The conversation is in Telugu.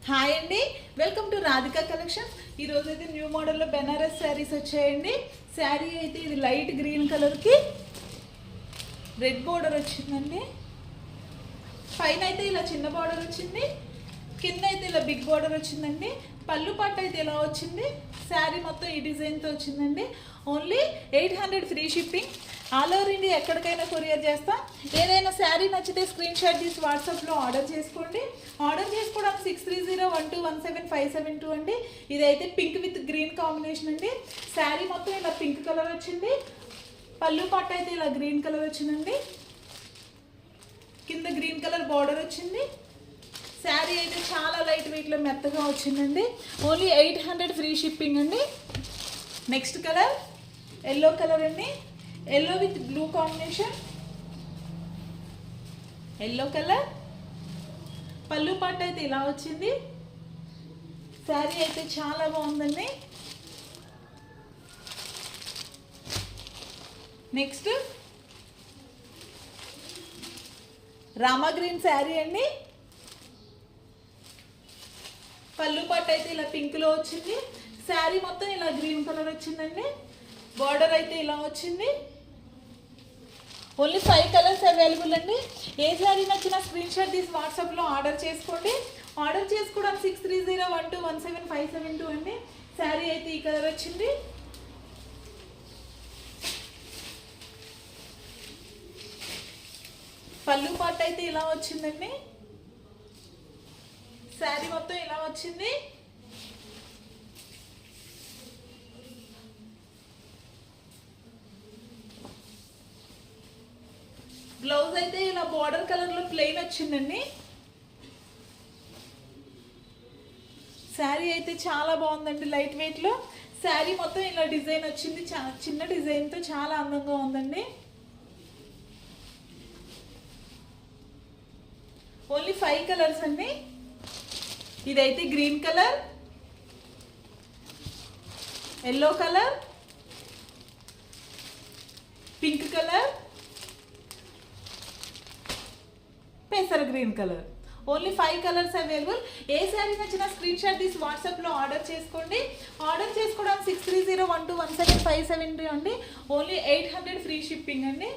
హాయ్ అండి, వెల్కమ్ టు రాధికా కలెక్షన్స్. ఈరోజు అయితే న్యూ మోడల్లో బెనారస్ శారీస్ వచ్చాయండి. శారీ అయితే ఇది లైట్ గ్రీన్ కలర్కి రెడ్ బోర్డర్ వచ్చిందండి. పైన అయితే ఇలా చిన్న బార్డర్ వచ్చింది, కింద అయితే ఇలా బిగ్ బార్డర్ వచ్చిందండి. పళ్ళు పట్టు అయితే ఇలా వచ్చింది. శారీ మొత్తం ఈ డిజైన్తో వచ్చిందండి. Only 800 free shipping. All over India ఎక్కడికైనా కొరియర్ చేస్తాం. ఏదైనా శారీ నచ్చితే స్క్రీన్ షాట్ తీసి వాట్సాప్లో ఆర్డర్ చేసుకోండి. ఆర్డర్ చేసుకోవడానికి 6301217572 అండి. ఇదైతే పింక్ విత్ గ్రీన్ కాంబినేషన్ అండి. శారీ మొత్తం ఇలా పింక్ కలర్ వచ్చింది. పళ్ళు పట్టు అయితే ఇలా గ్రీన్ కలర్ వచ్చిందండి. కింద గ్రీన్ కలర్ బార్డర్ వచ్చింది. శారీ అయితే చాలా లైట్ వెయిట్లో మెత్తగా వచ్చిందండి. ఓన్లీ 800 ఫ్రీ షిప్పింగ్ అండి. నెక్స్ట్ కలర్ ఎల్లో కలర్ అండి. Yellow with blue combination. Yellow colour పళ్ళు పట్టు అయితే ఇలా వచ్చింది. శారీ అయితే చాలా బాగుందండి. నెక్స్ట్ రామా గ్రీన్ శారీ అండి. పళ్ళు పట్టు అయితే ఇలా పింక్లో వచ్చింది. శారీ మొత్తం ఇలా గ్రీన్ కలర్ వచ్చిందండి. బార్డర్ అయితే ఇలా వచ్చింది. ఓన్లీ 5 కలర్స్ అవైలబుల్ అండి. ఏ శారీ నచ్చినా స్క్రీన్ షాట్ తీసి వాట్సాప్లో ఆర్డర్ చేసుకోండి. ఆర్డర్ చేసుకోవడానికి 6301217572 అండి. శారీ అయితే ఈ కలర్ వచ్చింది. పళ్ళు పట్టు అయితే ఇలా వచ్చిందండి. శారీ మొత్తం ఇలా వచ్చింది. బ్లౌజ్ అయితే ఇలా బార్డర్ కలర్లో ప్లెయిన్ వచ్చిందండి. శారీ అయితే చాలా బాగుందండి, లైట్ వెయిట్లో. శారీ మొత్తం ఇలా డిజైన్ వచ్చింది, చిన్న డిజైన్తో చాలా అందంగా ఉందండి. ఓన్లీ 5 కలర్స్ అండి. ఇదైతే green colour, yellow colour, pink colour, పెసర green colour. Only 5 colours available. ఏ శారీ నచ్చినా స్క్రీన్ షాట్ తీసి వాట్సాప్లో ఆర్డర్ చేసుకోండి. ఆర్డర్ చేసుకోవడానికి 6301217572 అండి. ఓన్లీ 800 ఫ్రీ షిప్పింగ్ అండి.